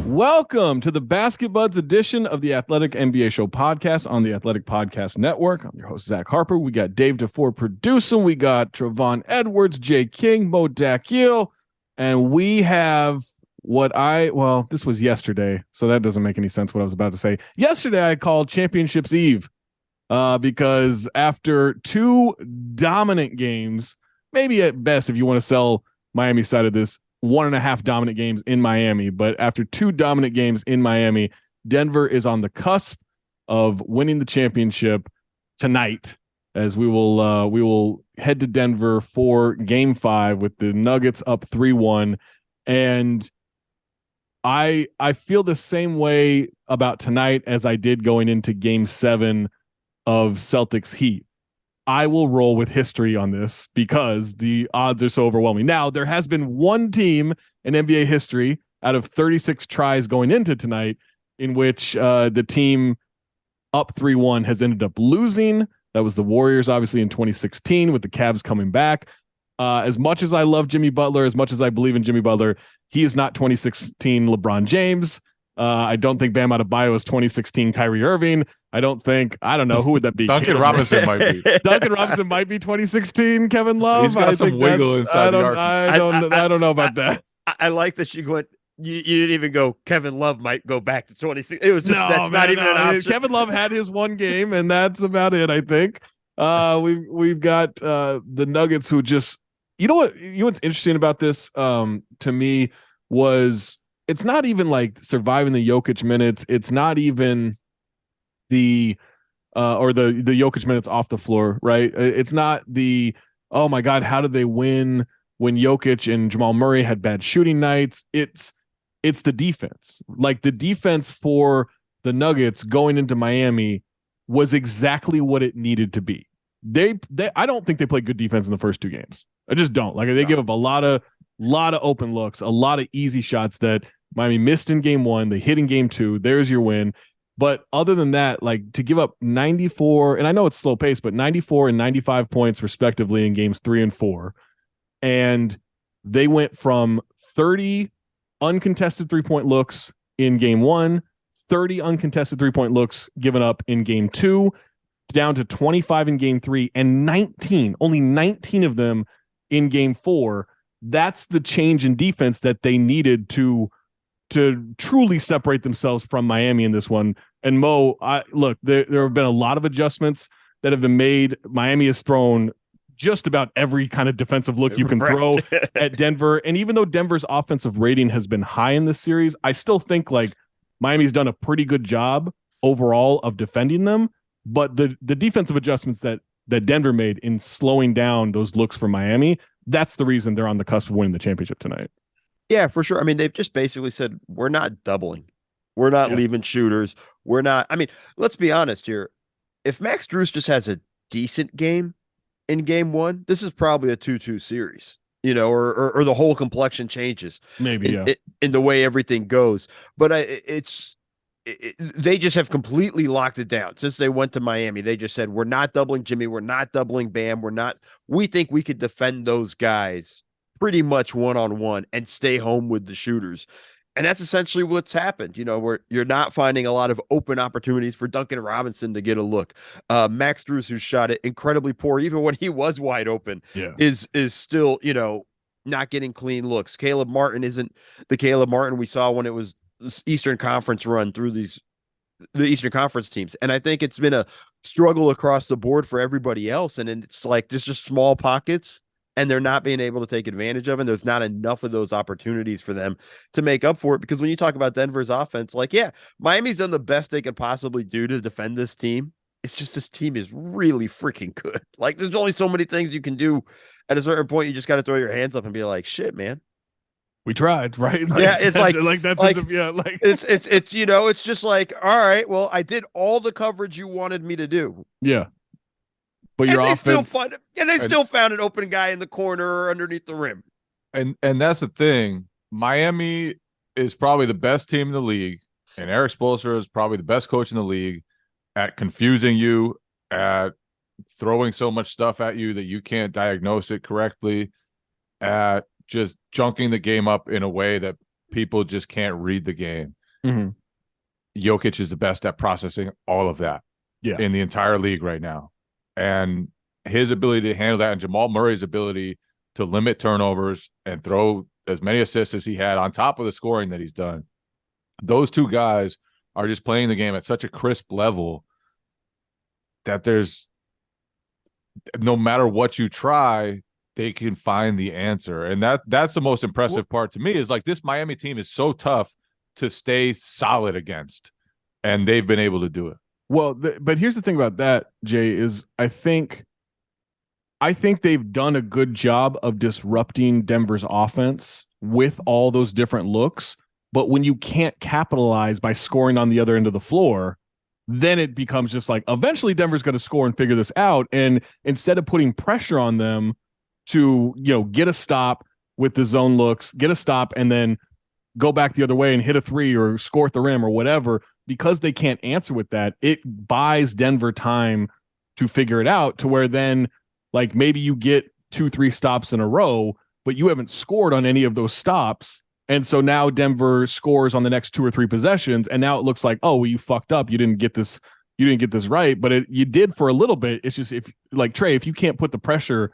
Welcome to the Basket Buds edition of the Athletic NBA Show podcast on the Athletic Podcast Network. I'm your host, Zach Harper. We got Dave DeFore producing. We got Trevon Edwards, Jay King, Mo Dakiel, and we have this was yesterday, so that doesn't make any sense what I was about to say. Yesterday, I called Championships Eve because after two dominant games, maybe at best, if you want to sell Miami's side of this, 1.5 dominant games in Miami, but after two dominant games in Miami, Denver is on the cusp of winning the championship tonight, as we will head to Denver for Game 5 with the Nuggets up 3-1. And I feel the same way about tonight as I did going into Game 7 of Celtics Heat. I will roll with history on this because the odds are so overwhelming. Now, there has been one team in NBA history out of 36 tries going into tonight in which the team up 3-1 has ended up losing. That was the Warriors, obviously, in 2016 with the Cavs coming back. As much as I love Jimmy Butler, as much as I believe in Jimmy Butler, he is not 2016 LeBron James. I don't think Bam Adebayo is 2016 Kyrie Irving. I don't know. Who would that be? Duncan Robinson might be. Duncan Robinson might be 2016 Kevin Love. He's got some wiggle inside the arc. I don't know about that. I like that you went. You didn't even go. Kevin Love might go back to 26. It was just not even an option. Kevin Love had his one game, and that's about it. I think we've got the Nuggets who just what's interesting about this to me was it's not even like surviving the Jokic minutes. It's not even the Jokic minutes off the floor, right? It's not the, oh my God, how did they win when Jokic and Jamal Murray had bad shooting nights? It's the defense. Like the defense for the Nuggets going into Miami was exactly what it needed to be. I don't think they played good defense in the first two games. I just don't. Like they give up a lot of open looks, a lot of easy shots that Miami missed in game 1. They hit in game 2. There's your win. But other than that, like to give up 94, and I know it's slow pace, but 94 and 95 points respectively in games 3 and 4. And they went from 30 uncontested 3-point looks in game 1, 30 uncontested 3-point looks given up in game 2, down to 25 in game 3, and only 19 of them in game 4. That's the change in defense that they needed to truly separate themselves from Miami in this one. And Mo, there have been a lot of adjustments that have been made. Miami has thrown just about every kind of defensive look you can throw at Denver. And even though Denver's offensive rating has been high in this series, I still think like Miami's done a pretty good job overall of defending them. But the defensive adjustments that Denver made in slowing down those looks for Miami, that's the reason they're on the cusp of winning the championship tonight. Yeah, for sure. I mean, they've just basically said, we're not doubling. We're not leaving shooters. We're not. I mean, let's be honest here. If Max Strus just has a decent game in game 1, this is probably a 2-2 series, or the whole complexion changes. Maybe, in the way everything goes. But they just have completely locked it down. Since they went to Miami, they just said, we're not doubling Jimmy. We're not doubling Bam. We think we could defend those guys pretty much one-on-one and stay home with the shooters. And that's essentially what's happened. Where you're not finding a lot of open opportunities for Duncan Robinson to get a look. Max Strus, who shot it incredibly poor, even when he was wide open, is still, not getting clean looks. Caleb Martin isn't the Caleb Martin we saw when it was this Eastern Conference run through the Eastern Conference teams. And I think it's been a struggle across the board for everybody else. And it's like there's just small pockets and they're not being able to take advantage of it. And there's not enough of those opportunities for them to make up for it. Because when you talk about Denver's offense, Miami's done the best they could possibly do to defend this team. It's just this team is really freaking good. Like there's only so many things you can do. At a certain point, you just got to throw your hands up and be like, shit, man. We tried, right? It's it's it's just like, all right, well, I did all the coverage you wanted me to do. Yeah. But your offense, still found an open guy in the corner or underneath the rim. And that's the thing. Miami is probably the best team in the league, and Eric Spoelstra is probably the best coach in the league at confusing you, at throwing so much stuff at you that you can't diagnose it correctly, at just junking the game up in a way that people just can't read the game. Mm-hmm. Jokic is the best at processing all of that in the entire league right now. And his ability to handle that, and Jamal Murray's ability to limit turnovers and throw as many assists as he had on top of the scoring that he's done. Those two guys are just playing the game at such a crisp level that there's no matter what you try, they can find the answer. And that's the most impressive part to me, is like this Miami team is so tough to stay solid against, and they've been able to do it. Well, but here's the thing about that, Jay, is I think they've done a good job of disrupting Denver's offense with all those different looks. But when you can't capitalize by scoring on the other end of the floor, then it becomes just like eventually Denver's going to score and figure this out. And instead of putting pressure on them to, get a stop with the zone looks, get a stop, and then go back the other way and hit a three or score at the rim or whatever, because they can't answer with that, it buys Denver time to figure it out, to where then like maybe you get 2-3 stops in a row, but you haven't scored on any of those stops. And so now Denver scores on the next 2 or 3 possessions. And now it looks like, oh, well, you fucked up. You didn't get this right. But you did for a little bit. It's just, if like Trey, if you can't put the pressure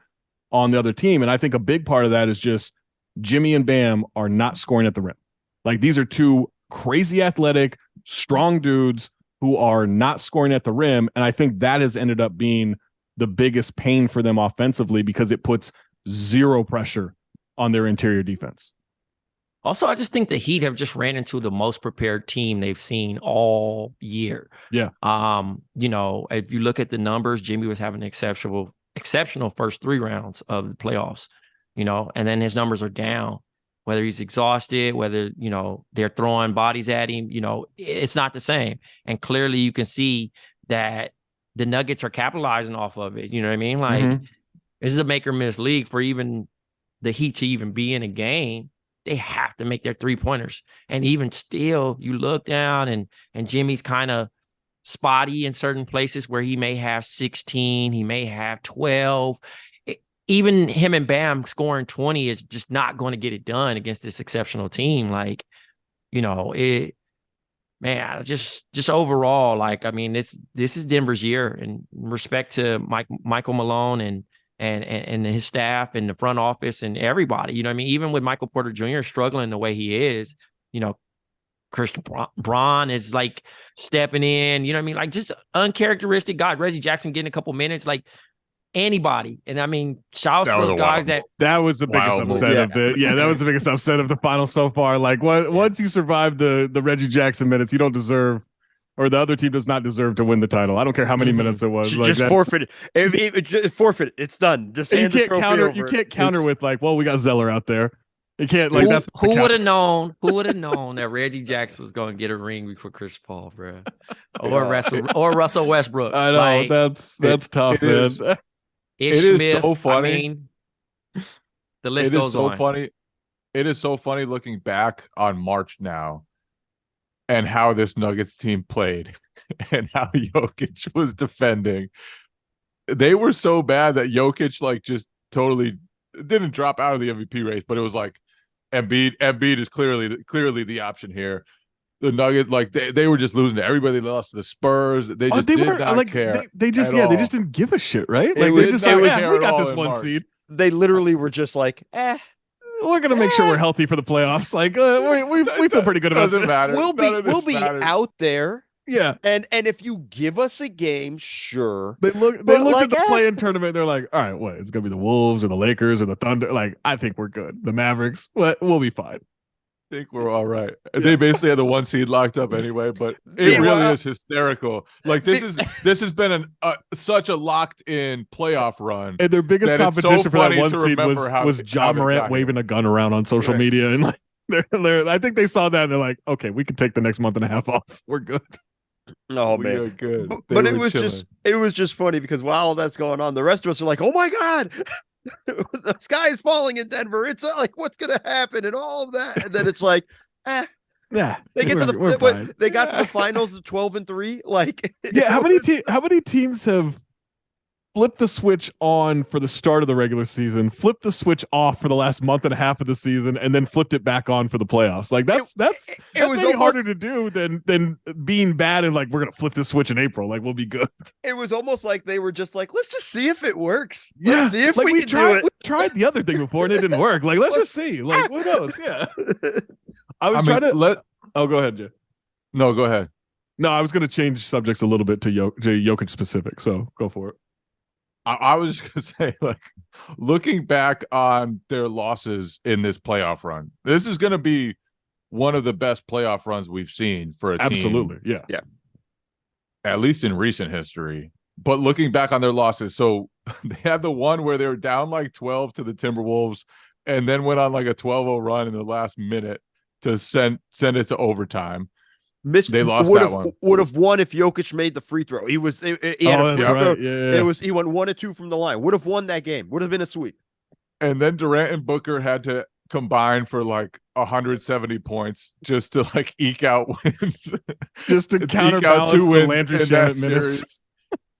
on the other team. And I think a big part of that is just Jimmy and Bam are not scoring at the rim. Like, these are two crazy athletic, strong dudes who are not scoring at the rim. And I think that has ended up being the biggest pain for them offensively, because it puts zero pressure on their interior defense. Also, I just think the Heat have just ran into the most prepared team they've seen all year. Yeah. If you look at the numbers, Jimmy was having an exceptional first 3 rounds of the playoffs, and then his numbers are down, whether he's exhausted, whether, they're throwing bodies at him, it's not the same. And clearly you can see that the Nuggets are capitalizing off of it. You know what I mean? Like, this is a make or miss league for even the Heat to even be in a game. They have to make their 3-pointers. And even still, you look down and Jimmy's kind of spotty in certain places where he may have 16, he may have 12. Even him and Bam scoring 20 is just not going to get it done against this exceptional team. Like, just overall, like, I mean, this is Denver's year, and respect to Michael Malone and his staff and the front office and everybody, even with Michael Porter Jr. struggling the way he is, Christian Braun is like stepping in, like just uncharacteristic guys. Reggie Jackson getting a couple minutes, like anybody. And I mean, shout out to those guys that was the biggest upset of that was the biggest upset of the final so far. Like, once you survive the Reggie Jackson minutes, you don't deserve, or the other team does not deserve to win the title. I don't care how many minutes it was. Like, just forfeit it. Forfeit it. It's done. Just hand the trophy over. You can't counter with like, well, we got Zeller out there. You can't like who would have known? Who would have known that Reggie Jackson was going to get a ring before Chris Paul, bro, or Russell Westbrook? I know, like, that's tough, man. It is so funny. I mean, the list goes on. Funny. It is so funny looking back on March now, and how this Nuggets team played and how Jokic was defending. They were so bad that Jokic like just totally didn't drop out of the MVP race, but it was like Embiid is clearly the option here. The Nuggets, like they were just losing to everybody. They lost to the Spurs. They just did not care. They just didn't give a shit, right? Like, they just we got this one seed. They literally were just like, we're gonna make sure we're healthy for the playoffs. Like, we feel pretty good about it. We'll be out there. Yeah, and if you give us a game, sure. They looked at the play-in tournament. They're like, all right, what? It's gonna be the Wolves or the Lakers or the Thunder. Like, I think we're good. The Mavericks, we'll be fine. I think we're all right. They basically had the 1 seed locked up anyway, but it really is hysterical. Like, this has been such a locked in playoff run, and their biggest competition for that 1 seed was Ja Morant waving a gun around on social media, and like I think they saw that and they're like, okay, we can take the next month and a half off. We're good. Oh, we man, are good. But it was just funny because while all that's going on, the rest of us are like, oh my god. The sky is falling in Denver. It's like, what's going to happen and all of that. And then it's like, yeah, they get to the finals of 12-3. Like, yeah, how many teams have flip the switch on for the start of the regular season, flip the switch off for the last month and a half of the season, and then flipped it back on for the playoffs. Like that's it was maybe almost harder to do than being bad and like we're gonna flip the switch in April. Like we'll be good. It was almost like they were just like, let's just see if it works. Yeah, Let's see if like we can tried, do it. We tried the other thing before and it didn't work. Like let's just see. Like who knows? Yeah. I mean, Oh, go ahead, Jay. No, go ahead. No, I was going to change subjects a little bit to Jokic specific. So go for it. I was just gonna say, like, looking back on their losses in this playoff run, this is gonna be one of the best playoff runs we've seen for a team. Absolutely, yeah. At least in recent history. But looking back on their losses, so they had the one where they were down like 12 to the Timberwolves, and then went on like a 12-0 run in the last minute to send it to overtime. They lost that one. Would have won if Jokic made the free throw. He had a free throw. Right. Yeah. It was he went 1 or 2 from the line. Would have won that game. Would have been a sweep. And then Durant and Booker had to combine for like 170 points just to like eke out wins. Just to counterbalance the Landry Shamet minutes.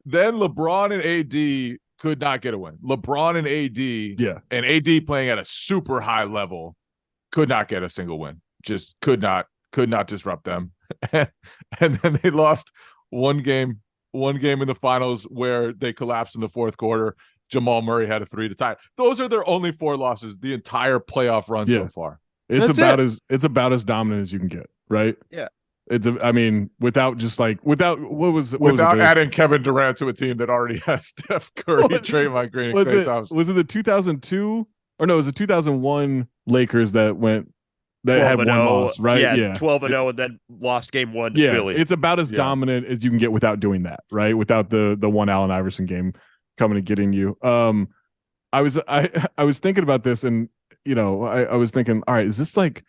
Then LeBron and AD could not get a win. LeBron and AD, and AD playing at a super high level, could not get a single win. Just could not disrupt them. And then they lost one game in the finals where they collapsed in the fourth quarter. Jamal Murray had a 3 to tie. Those are their only 4 losses the entire playoff run so far. It's about as dominant as you can get, right? Yeah. Without adding Kevin Durant to a team that already has Steph Curry, Draymond Green, and Klay Thompson. Was it the 2002 or no? It was the 2001 Lakers that had one loss, right? Yeah, 12-0, and then lost game 1 to Philly. It's about as dominant as you can get without doing that, right? Without the one Allen Iverson game coming and getting you. I was thinking about this, and I was thinking, all right, is this like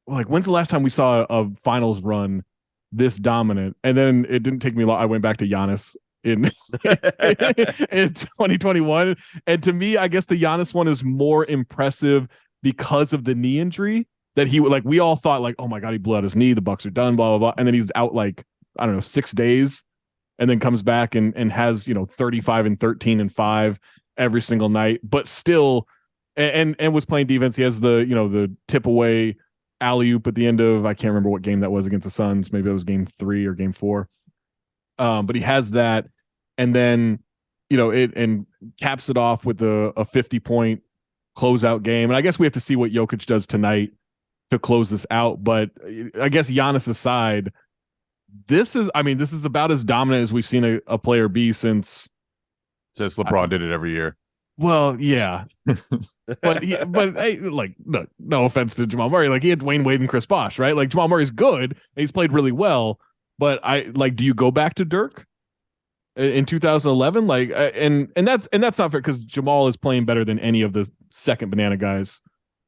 when's the last time we saw a finals run this dominant? And then it didn't take me long. I went back to Giannis in 2021, and to me, I guess the Giannis one is more impressive because of the knee injury that we all thought like, oh my God, he blew out his knee. The Bucks are done, blah, blah, blah. And then he was out 6 days and then comes back and has, 35 and 13 and 5 every single night, but still, and was playing defense. He has the tip away alley-oop at the end of, I can't remember what game that was against the Suns. Maybe it was game 3 or game 4. But he has that. And then, and caps it off with a 50-point closeout game. And I guess we have to see what Jokic does tonight to close this out. But I guess Giannis aside, this is about as dominant as we've seen a player be since LeBron did it every year. Well, yeah. but hey, no offense to Jamal Murray. He had Dwayne Wade and Chris Bosh, right? Jamal Murray's good and he's played really well. But do you go back to Dirk in 2011? And that's not fair because Jamal is playing better than any of the second banana guys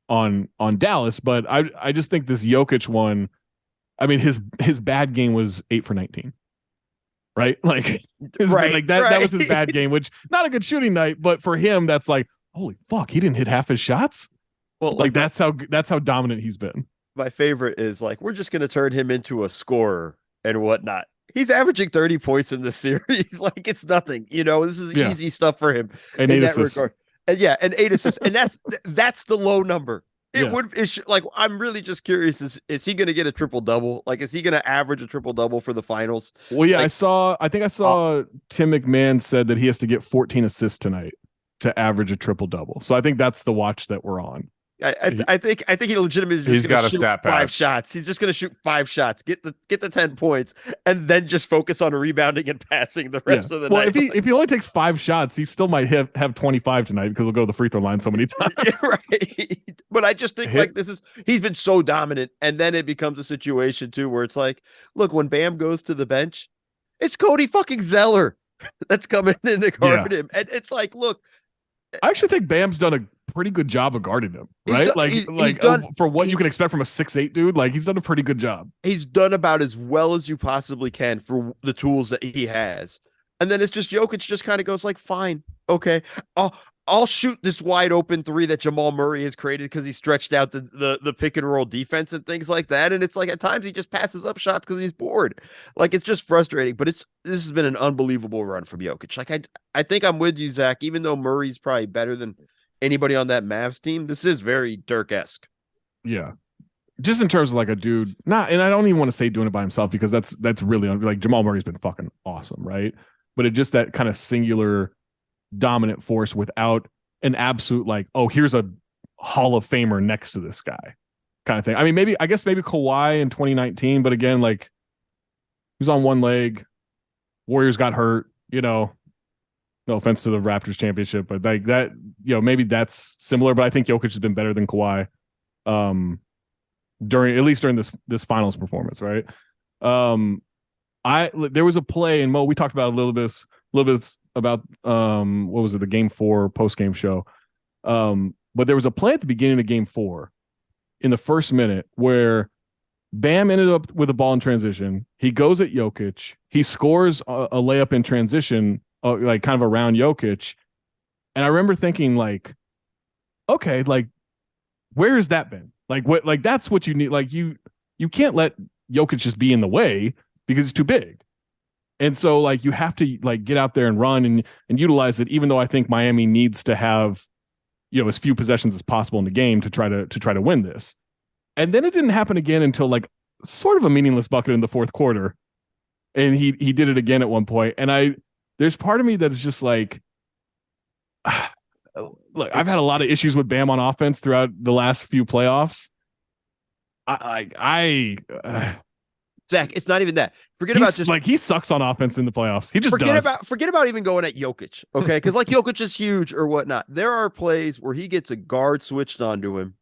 on Dallas. But I just think this Jokic one, his bad game was 8 for 19. Right? That was his bad game, which not a good shooting night, but for him, that's holy fuck, he didn't hit half his shots. Well, that's how dominant he's been. My favorite is we're just gonna turn him into a scorer and whatnot. He's averaging 30 points in this series. It's nothing. This is easy stuff for him. And 8 assists. And 8 assists. And that's the low number. I'm really just curious. Is he going to get a triple double? Is he going to average a triple double for the finals? Well, yeah, I saw Tim McMahon said that he has to get 14 assists tonight to average a triple double. So I think that's the watch that we're on. I think he legitimately is going to shoot 5 shots. He's just going to shoot 5 shots, get the 10 points, and then just focus on rebounding and passing the rest of the night. If he only takes 5 shots, he still might have 25 tonight because he'll go to the free throw line so many times. Right. But I just think he's been so dominant, and then it becomes a situation too where it's look, when Bam goes to the bench, it's Cody fucking Zeller that's coming in to guard him, and it's look. I actually think Bam's done a pretty good job of guarding him, right? For what you can expect from a 6'8" dude, he's done a pretty good job. He's done about as well as you possibly can for the tools that he has. And then it's just Jokic just kind of goes fine. Okay. Oh, I'll shoot this wide open three that Jamal Murray has created because he stretched out the pick and roll defense and things like that. And it's like at times he just passes up shots because he's bored. Like it's just frustrating. But this has been an unbelievable run from Jokic. Like I think I'm with you, Zach. Even though Murray's probably better than anybody on that Mavs team, this is very Dirk-esque. Yeah. Just in terms of like a dude, and I don't even want to say doing it by himself because that's really like Jamal Murray's been fucking awesome, right? But it just that kind of singular dominant force without an absolute like, oh, here's a Hall of Famer next to this guy kind of thing. I mean, I guess maybe Kawhi in 2019, but again, like he was on one leg, Warriors got hurt, no offense to the Raptors championship, but like that, maybe that's similar, but I think Jokic has been better than Kawhi. During this finals performance, right? There was a play, and Mo, we talked about a little bit about what was it, the game 4 post-game show. But there was a play at the beginning of game 4 in the first minute where Bam ended up with a ball in transition. He goes at Jokic, he scores a layup in transition, like kind of around Jokic. And I remember thinking, like, okay, like, where has that been? Like what? Like that's what you need. Like you can't let Jokic just be in the way because he's too big. And so like you have to like get out there and run and utilize it. Even though I think Miami needs to have as few possessions as possible in the game to try to win this. And then it didn't happen again until like sort of a meaningless bucket in the fourth quarter, and he did it again at one point. And there's part of me that is just like. Look, I've had a lot of issues with Bam on offense throughout the last few playoffs. Zach, it's not even that. Forget about just like he sucks on offense in the playoffs. He just forget about even going at Jokic, okay? Because like Jokic is huge or whatnot. There are plays where he gets a guard switched onto him,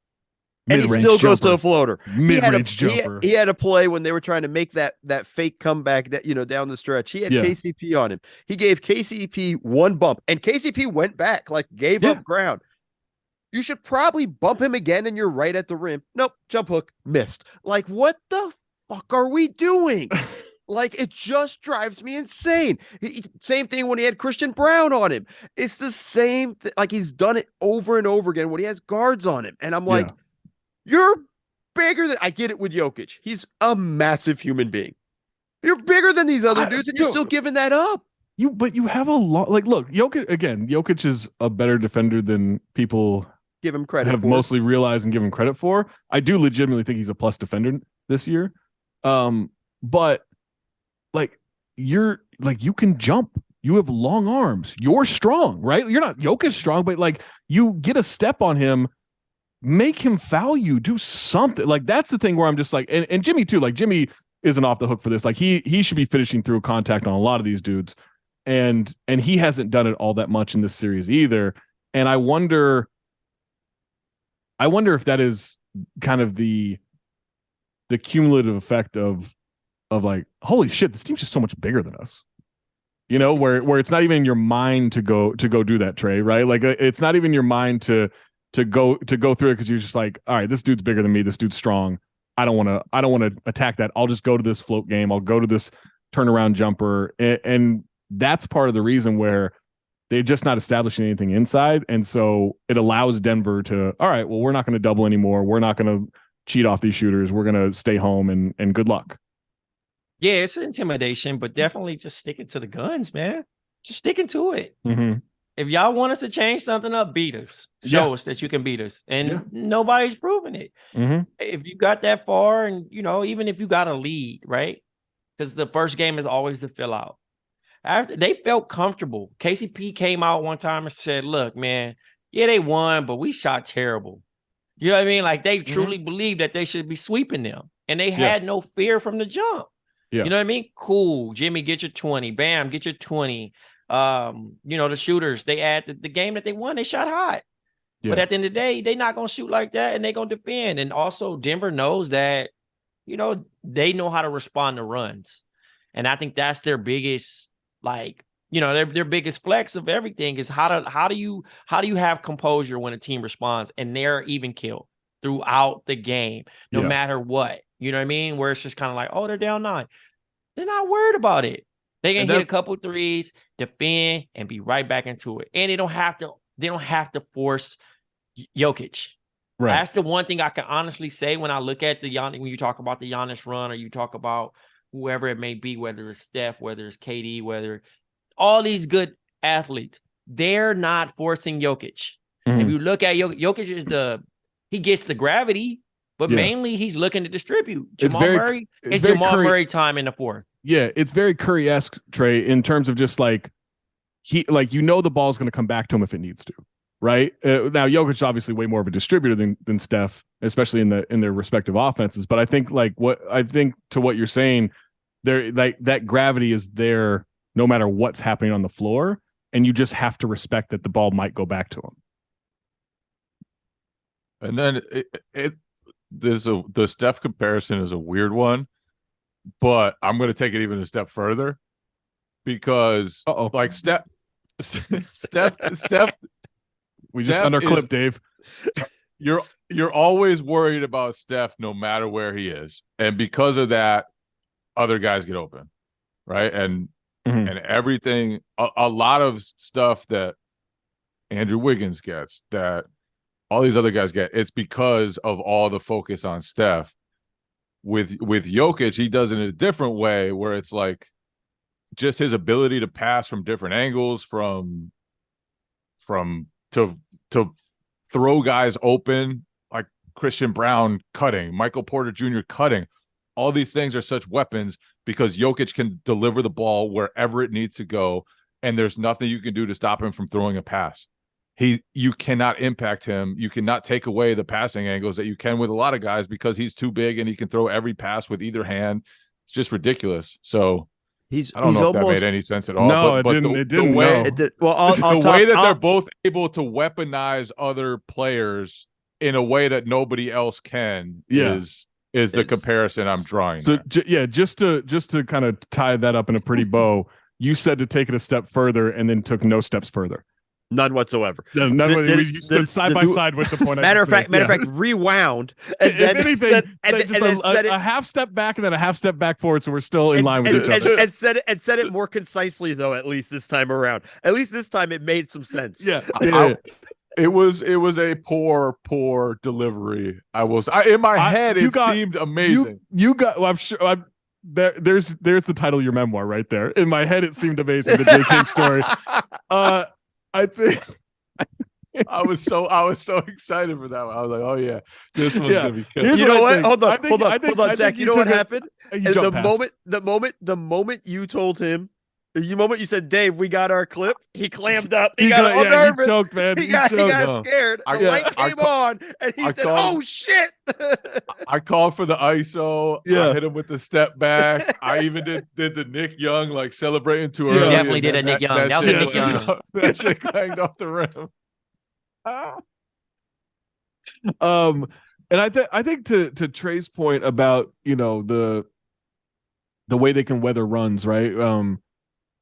and he still goes to a floater. Mid-range jumper. He had a play when they were trying to make that fake comeback that down the stretch. He had KCP on him. He gave KCP one bump, and KCP went back, like gave up ground. You should probably bump him again, and you're right at the rim. Nope, jump hook, missed. Like, what the fuck are we doing? Like, it just drives me insane. Same thing when he had Christian Brown on him. It's the same like he's done it over and over again when he has guards on him. And I'm like, you're bigger than I get it with Jokic. He's a massive human being. You're bigger than these other dudes, and you're still giving that up. But you have a lot. Like, look, Jokic is a better defender than people give him credit have mostly realized and give him credit for. I do legitimately think he's a plus defender this year. But like you can jump. You have long arms. You're strong, right? You're not Jokic strong, but like you get a step on him. Make him foul you, do something. Like that's the thing where I'm just like, and Jimmy too, like Jimmy isn't off the hook for this. Like he should be finishing through contact on a lot of these dudes. And he hasn't done it all that much in this series either. And I wonder if that is kind of the cumulative effect of like, holy shit, this team's just so much bigger than us. Where it's not even in your mind to go do that, Trey, right? Like it's not even your mind to go through it because you're just like, all right, this dude's bigger than me. This dude's strong. I don't want to attack that. I'll just go to this float game. I'll go to this turnaround jumper. And that's part of the reason where they're just not establishing anything inside. And so it allows Denver to, all right, well, we're not going to double anymore. We're not going to cheat off these shooters. We're going to stay home and good luck. Yeah, it's intimidation, but definitely just sticking to the guns, man. Just sticking to it. Mm-hmm. If y'all want us to change something up, beat us. Show us that you can beat us. And nobody's proving it. Mm-hmm. If you got that far and, even if you got a lead, right? Because the first game is always the fill out. After they felt comfortable. KCP came out one time and said, look, man, yeah, they won, but we shot terrible. You know what I mean? Like they truly believed that they should be sweeping them. And they had no fear from the jump. Yeah. You know what I mean? Cool. Jimmy, get your 20. Bam, get your 20. The shooters, they add the game that they won, they shot hot. Yeah. But at the end of the day, they're not going to shoot like that and they're going to defend. And also Denver knows that, they know how to respond to runs. And I think that's their biggest, their biggest flex of everything is how do you have composure when a team responds and they're even killed throughout the game, no matter what. You know what I mean? Where it's just kind of like, oh, they're down 9. They're not worried about it. They can hit a couple threes, defend, and be right back into it. And they don't have to they don't have to force Jokic. Right. That's the one thing I can honestly say when I look at the Giannis, when you talk about the Giannis run, or you talk about whoever it may be, whether it's Steph, whether it's KD, whether all these good athletes, they're not forcing Jokic. If you look at Jokic is he gets the gravity, but mainly he's looking to distribute. Jamal Murray, it's Jamal Murray time in the fourth. Yeah, it's very Curry-esque, Trey, in terms of just like the ball's going to come back to him if it needs to, right? Now Jokic is obviously way more of a distributor than Steph, especially in their respective offenses. But I think to what you're saying, there like that gravity is there no matter what's happening on the floor, and you just have to respect that the ball might go back to him. And then the Steph comparison is a weird one, but I'm going to take it even a step further because like Steph, we just underclipped Dave. You're always worried about Steph no matter where he is, and because of that, other guys get open, right? And everything, a lot of stuff that Andrew Wiggins gets, that all these other guys get, it's because of all the focus on Steph. With Jokic, he does it in a different way, where it's like just his ability to pass from different angles, to throw guys open, like Christian Brown cutting, Michael Porter Jr. cutting. All these things are such weapons because Jokic can deliver the ball wherever it needs to go, and there's nothing you can do to stop him from throwing a pass. You cannot impact him. You cannot take away the passing angles that you can with a lot of guys because he's too big and he can throw every pass with either hand. It's just ridiculous. So I don't know if that made any sense at all. No, but it didn't. The way, It did. Well, the way that they're both able to weaponize other players in a way that nobody else can is the comparison I'm drawing. So just to kind of tie that up in a pretty bow, you said to take it a step further and then took no steps further. None whatsoever. You stood side by side with the point. Matter of fact, rewound. And then if anything, a half step back and then a half step back forward, so we're still in line with each other. And said it more concisely though. At least this time around. At least this time it made some sense. Yeah. It was a poor delivery. In my head it seemed amazing. You got. Well, I'm sure. There's the title of your memoir right there. In my head, it seemed amazing. The Jay King story. I think I was so excited for that one. I was like, oh yeah, this one's gonna be killed. You know what? Hold on, Zach. You know what happened? The moment you told him, the moment you said, Dave, we got our clip, he clammed up. He got all nervous. He choked, man. He got scared. The light came on, and he said, "Oh shit!" I called for the ISO. Yeah. I hit him with the step back. I even did the Nick Young like celebrating too early. You definitely did a Nick Young. That was a Nick Young. That shit clanged off the rim. And I think to Trey's point about the way they can weather runs, right?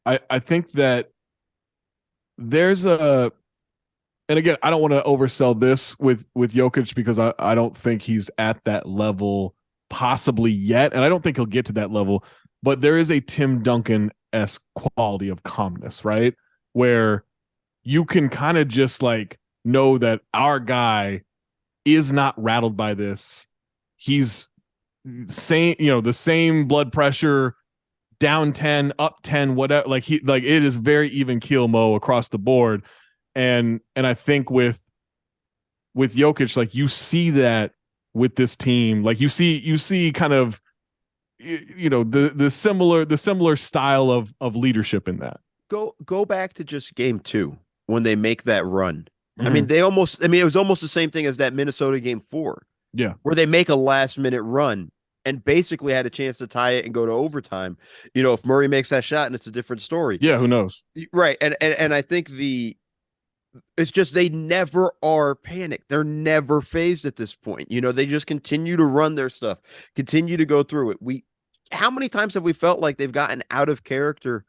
I think that there's and again, I don't want to oversell this with Jokic because I don't think he's at that level possibly yet, and I don't think he'll get to that level. But there is a Tim Duncan-esque quality of calmness, right? Where you can kind of just like know that our guy is not rattled by this. He's the same blood pressure, down 10, up 10, whatever. Like it is very even keel Mo across the board. And I think with Jokic, like you see that with this team, like you see kind of the similar style of leadership in that. Go back to just game 2 when they make that run. Mm-hmm. It was almost the same thing as that Minnesota game 4. Yeah. Where they make a last minute run and basically had a chance to tie it and go to overtime. If Murray makes that shot, and it's a different story. Yeah, who knows? Right. And I think it's just they never are panicked. They're never phased at this point. They just continue to run their stuff, continue to go through it. How many times have we felt like they've gotten out of character?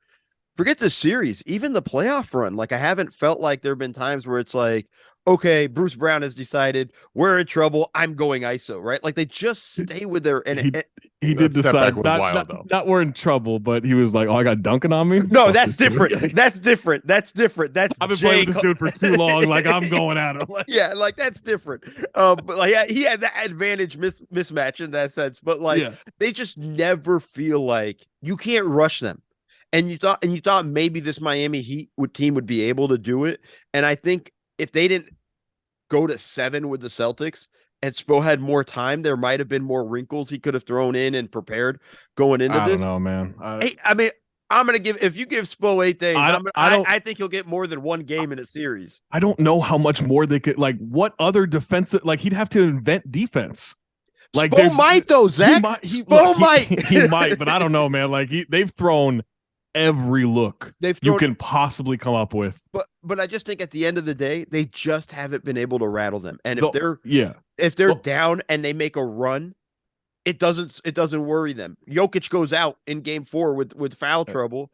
Forget the series, even the playoff run. Like I haven't felt like there have been times where it's like, okay, Bruce Brown has decided we're in trouble. I'm going ISO, right? Like they just stay with their and he did That step back decide was not, wild, not though. not we're in trouble, but he was like, "Oh, I got Duncan on me." no, Fuck that's this dude. different. That's different. That's different. That's I've been playing with Jake. this dude for too long. Like I'm going at him. Like, Yeah, like that's different. But like yeah, he had that advantage mismatch in that sense. But like yeah, they just never feel like you can't rush them. And you thought maybe this Miami Heat team would be able to do it. And I think if they didn't go to 7 with the Celtics and Spo had more time, there might have been more wrinkles he could have thrown in and prepared going into I this. don't know, man. Hey, I mean, I'm gonna give if you give Spo 8 days, I don't. I think he'll get more than one game in a series. I don't know how much more they could like. What other defensive? Like he'd have to invent defense. Like Spo might though, Zach. Spo might. He might, but I don't know, man. Like they've thrown every look They've you thrown, can possibly come up with. but I just think at the end of the day, they just haven't been able to rattle them. And if yeah, they're down and they make a run, it doesn't worry them. Jokic goes out in game 4 with foul trouble.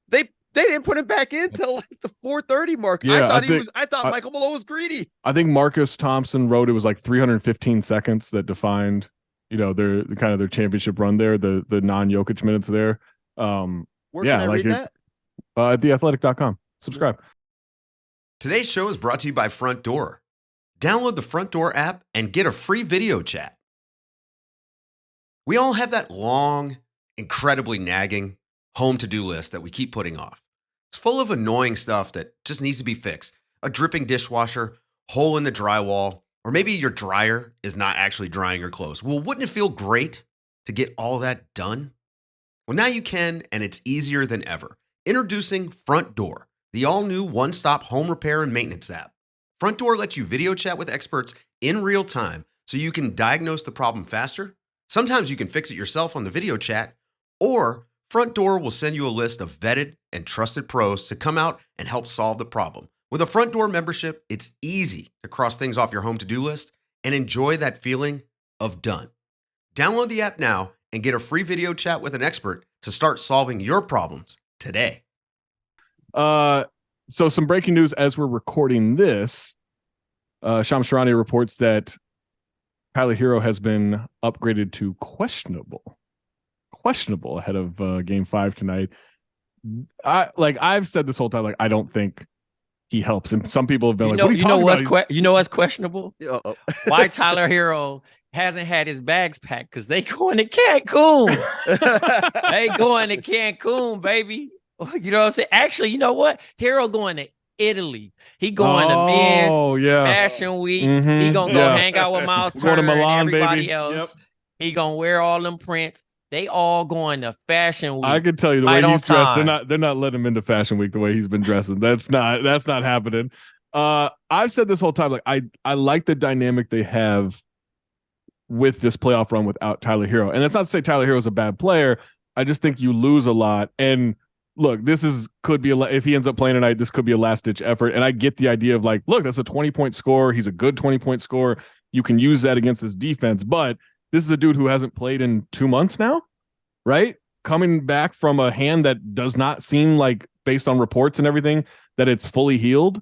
They didn't put him back in till like the 4:30 mark. Yeah, I thought Michael Malone was greedy. I think Marcus Thompson wrote it was like 315 seconds that defined, their kind of their championship run there, the non-Jokic minutes there. Where can I read that? At theathletic.com. Subscribe. Today's show is brought to you by Front Door. Download the Front Door app and get a free video chat. We all have that long, incredibly nagging home to-do list that we keep putting off. It's full of annoying stuff that just needs to be fixed. A dripping dishwasher, hole in the drywall, or maybe your dryer is not actually drying your clothes. Well, wouldn't it feel great to get all that done? Well, now you can, and it's easier than ever. Introducing Front Door, the all-new one-stop home repair and maintenance app. Front Door lets you video chat with experts in real time so you can diagnose the problem faster. Sometimes you can fix it yourself on the video chat, or Front Door will send you a list of vetted and trusted pros to come out and help solve the problem. With a Front Door membership, it's easy to cross things off your home to-do list and enjoy that feeling of done. Download the app now and get a free video chat with an expert to start solving your problems today. So some breaking news as we're recording this. Shams Charania reports that Tyler Herro has been upgraded to questionable ahead of Game 5 tonight. I've said this whole time, like I don't think he helps, and some people have been what are you talking about? What's questionable? Uh-oh. Why Tyler Herro hasn't had his bags packed? Because they going to Cancun. They going to Cancun, baby. You know what I'm saying? Actually, you know what? Herro going to Italy. He going to men's fashion week. Mm-hmm. He gonna go hang out with Miles Turner going to Milan, and everybody baby. else. Yep. He gonna wear all them prints. They all going to fashion week. I can tell you the right way he's dressed. time. They're not letting him into fashion week the way he's been dressing. That's not happening. I've said this whole time, like I like the dynamic they have with this playoff run without Tyler Herro. And that's not to say Tyler Herro is a bad player. I just think you lose a lot. And look, could be if he ends up playing tonight, this could be a last ditch effort. And I get the idea of like, look, that's a 20-point scorer. He's a good 20-point scorer. You can use that against his defense, but this is a dude who hasn't played in 2 months now, right? Coming back from a hand that does not seem like, based on reports and everything, that it's fully healed.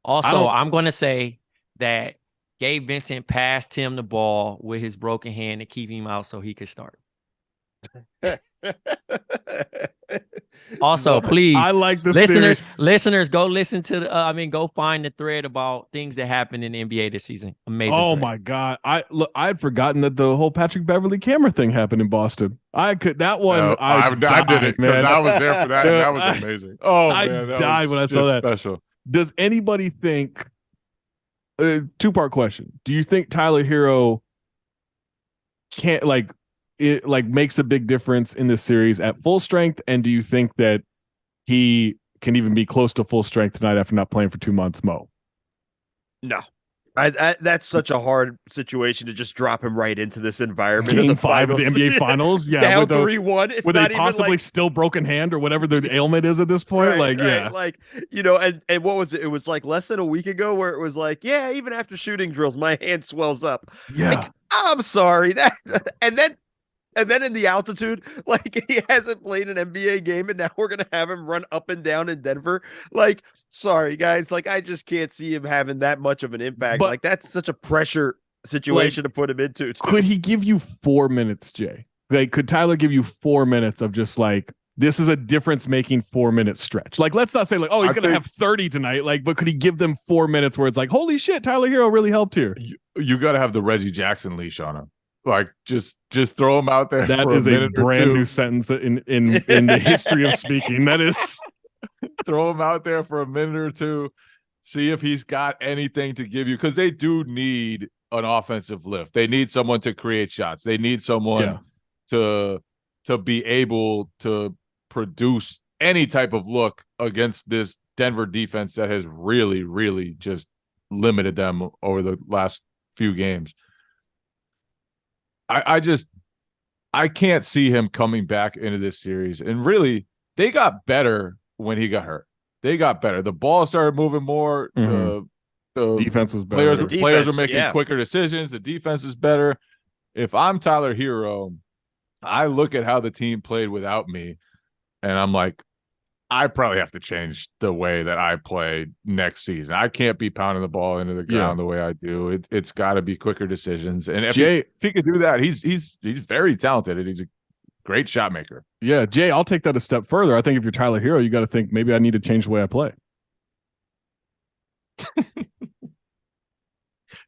Also, I'm going to say that Gabe Vincent passed him the ball with his broken hand to keep him out so he could start. Also, please, I like this listeners, go listen to go find the thread about things that happened in the NBA this season. Amazing. Oh thread. my God. I had forgotten that the whole Patrick Beverly camera thing happened in Boston. I did it because I was there for that. And that was amazing. Oh, I man, died when I saw that. Special. Does anybody think, two-part question, do you think Tyler Herro can't makes a big difference in this series at full strength? And do you think that he can even be close to full strength tonight after not playing for 2 months, Mo? No. That's such a hard situation to just drop him right into this environment. Game 5 of the NBA Finals, yeah, down 3-1 with a possibly still broken hand or whatever the ailment is at this point. Right. Yeah, like and what was it? It was like less than a week ago where it was like, yeah, even after shooting drills, my hand swells up. Yeah, like, I'm sorry that, and then And then in the altitude, like he hasn't played an NBA game, and now we're gonna have him run up and down in Denver. Like, sorry guys, like I just can't see him having that much of an impact. But- Like that's such a pressure situation to put him into. Too. Could he give you 4 minutes, Jay? Like, could Tyler give you 4 minutes of just like, this is a difference-making 4-minute stretch? Like, let's not say like, oh, he's going to have 30 tonight. Like, but could he give them 4 minutes where it's like, holy shit, Tyler Herro really helped here? You got to have the Reggie Jackson leash on him. Like, just throw him out there. That is a brand new sentence in the history of speaking. That is, throw him out there for a minute or two. See if he's got anything to give you, because they do need an offensive lift. They need someone to create shots. They need someone to be able to produce any type of look against this Denver defense that has really, really just limited them over the last few games. I can't see him coming back into this series. And really, they got better when he got hurt. They got better. The ball started moving more. The defense was better. Players were making quicker decisions. The defense is better. If I'm Tyler Herro, I look at how the team played without me, and I'm like, I probably have to change the way that I play next season. I can't be pounding the ball into the ground the way I do. It's got to be quicker decisions. And if he could do that, he's very talented and he's a great shot maker. Yeah, Jay, I'll take that a step further. I think if you're Tyler Herro, you got to think maybe I need to change the way I play.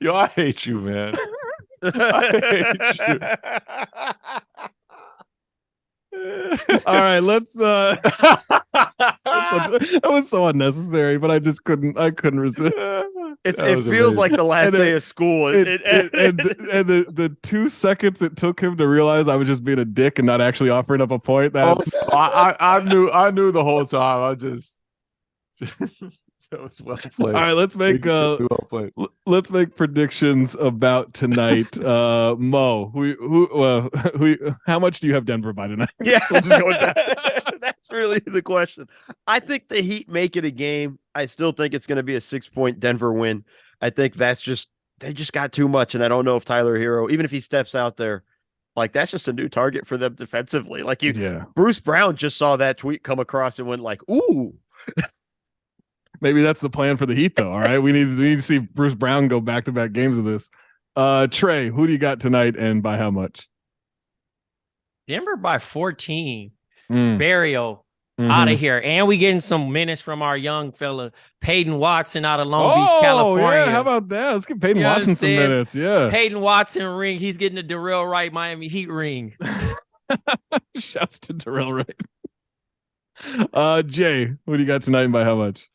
Yo, I hate you, man. I hate you. All right, let's that was so unnecessary, but I couldn't resist. It feels like the last day of school. And the 2 seconds it took him to realize I was just being a dick and not actually offering up a point. I knew the whole time. I just that was well played. All right, let's make predictions about tonight. Mo, how much do you have Denver by tonight? Yeah, we'll just go with that. That's really the question. I think the Heat make it a game. I still think it's going to be a 6-point Denver win. I think they just got too much, and I don't know if Tyler Herro, even if he steps out there, like that's just a new target for them defensively. Like Bruce Brown just saw that tweet come across and went like, "Ooh." Maybe that's the plan for the Heat, though. All right, we need to see Bruce Brown go back-to-back games of this. Trey, who do you got tonight, and by how much? Denver by 14. Burial out of here, and we getting some minutes from our young fella Peyton Watson out of Long Beach, California. Yeah, how about that? Let's give Peyton Watson some minutes. Yeah, Peyton Watson ring. He's getting the Darrell Wright Miami Heat ring. Shouts to Darrell Wright. Jay, who do you got tonight, and by how much?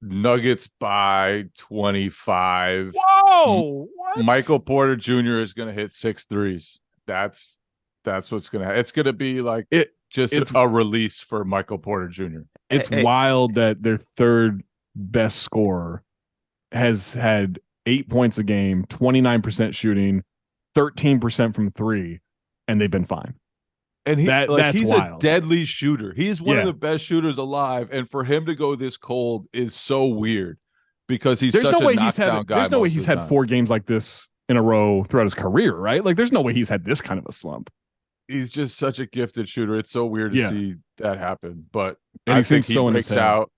Nuggets by 25. Whoa! What? Michael Porter Jr. is going to hit 6 threes. That's what's going to happen. It's going to be like it's a release for Michael Porter Jr. It's wild that their third best scorer has had 8 points a game, 29% shooting, 13% from 3, and they've been fine. And he's wild. a deadly shooter. He's one of the best shooters alive. And for him to go this cold is so weird because he's such a knockdown guy. There's no way he's had 4 games like this in a row throughout his career, right? Like, there's no way he's had this kind of a slump. He's just such a gifted shooter. It's so weird to see that happen. But and I think he breaks out.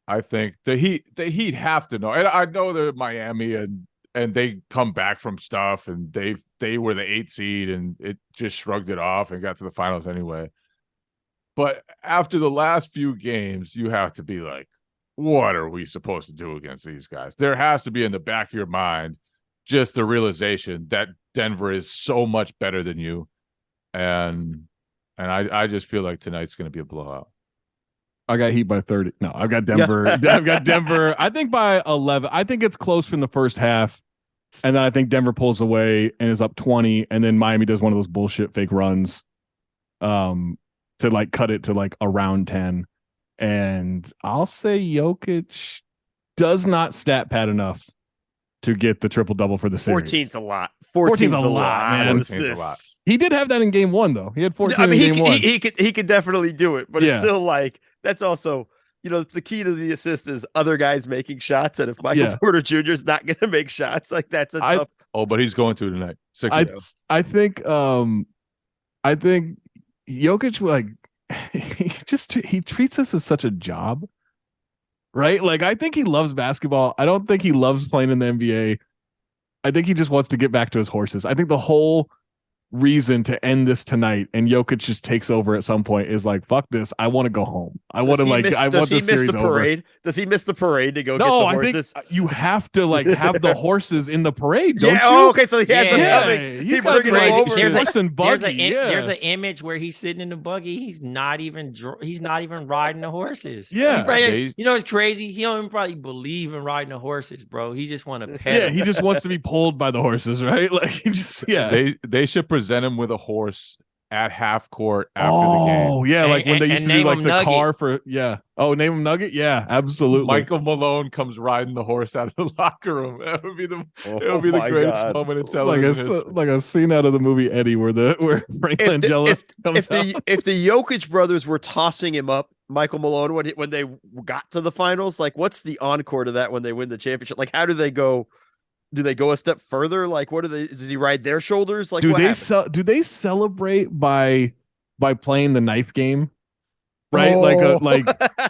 I think the Heat have to know. And I know they're Miami and they come back from stuff and they were the 8th seed and it just shrugged it off and got to the finals anyway. But after the last few games, you have to be like, what are we supposed to do against these guys? There has to be in the back of your mind just the realization that Denver is so much better than you. And I just feel like tonight's going to be a blowout. I got Heat by 30. No, I've got Denver. I've got Denver. I think by 11. I think it's close from the first half. And then I think Denver pulls away and is up 20. And then Miami does one of those bullshit fake runs to like cut it to like around 10. And I'll say Jokic does not stat pad enough to get the triple-double for the series. 14's a lot. 14's a lot, man. 14's a lot. He did have that in game 1, though. He had 14 in game 1. He could definitely do it, but it's still like that's also, the key to the assist is other guys making shots, and if Michael Porter Jr. is not going to make shots, like that's a tough. Oh, but he's going to tonight. 6 I think I think Jokic, like, he treats this as such a job, right? Like, I think he loves basketball. I don't think he loves playing in the NBA. I think he just wants to get back to his horses. I think the whole reason to end this tonight and Jokic just takes over at some point is like, fuck this. I want to go home. I want to I want the series over. Parade? Does he miss the parade to go get the horses? I think you have to like have the horses in the parade, don't you? Oh, okay. So he has them coming. He's bringing them over. There's There's an image where he's sitting in the buggy. He's not even riding the horses. Yeah. It's crazy. He don't even probably believe in riding the horses, bro. He just want to pet. Yeah, he just wants to be pulled by the horses, right? Like he just They should present him with a horse at half court after the game. Oh yeah, like when they used to do like the Nugget. car for name him Nugget. Yeah, absolutely. Michael Malone comes riding the horse out of the locker room. That would be the greatest moment in television history. Like a scene out of the movie Eddie where Frank Langella comes out. If the Jokic brothers were tossing him up, Michael Malone, when they got to the finals, like what's the encore to that when they win the championship? Like how do they go? Do they go a step further? Like, what do they? Does he ride their shoulders? Like, do they celebrate by playing the knife game? Right,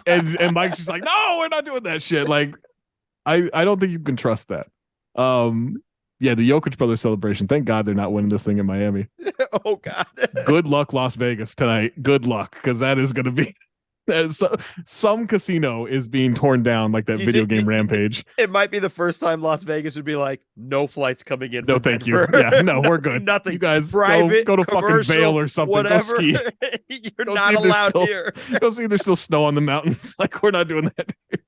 and Mike's just like, no, we're not doing that shit. Like, I don't think you can trust that. Yeah, the Jokic brothers celebration. Thank God they're not winning this thing in Miami. Oh God. Good luck, Las Vegas tonight. Good luck, because that is going to be. Some casino is being torn down like that video game Rampage. It might be the first time Las Vegas would be like, no flights coming in. No, thank you. Yeah, no, we're good. Nothing. You guys private, go to fucking Vail or something. Whatever. Go ski. You're not allowed here. Go see if there's still snow on the mountains. Like we're not doing that here.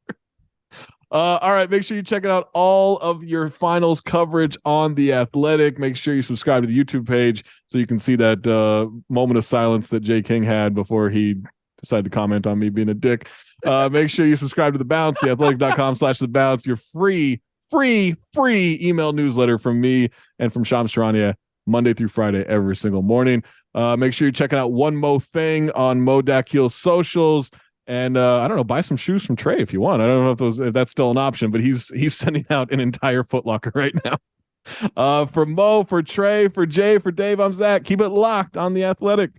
All right, make sure you check out all of your finals coverage on The Athletic. Make sure you subscribe to the YouTube page so you can see that moment of silence that Jay King had before he decided to comment on me being a dick. Make sure you subscribe to The Bounce, theathletic.com/The Bounce, your free email newsletter from me and from Shams Charania Monday through Friday every single morning. Make sure you're checking out One Mo Thing on Mo Dakhil's socials. And I don't know, buy some shoes from Trey if you want. I don't know if that's still an option, but he's sending out an entire Foot Locker right now. For Mo, for Trey, for Jay, for Dave, I'm Zach. Keep it locked on The Athletic.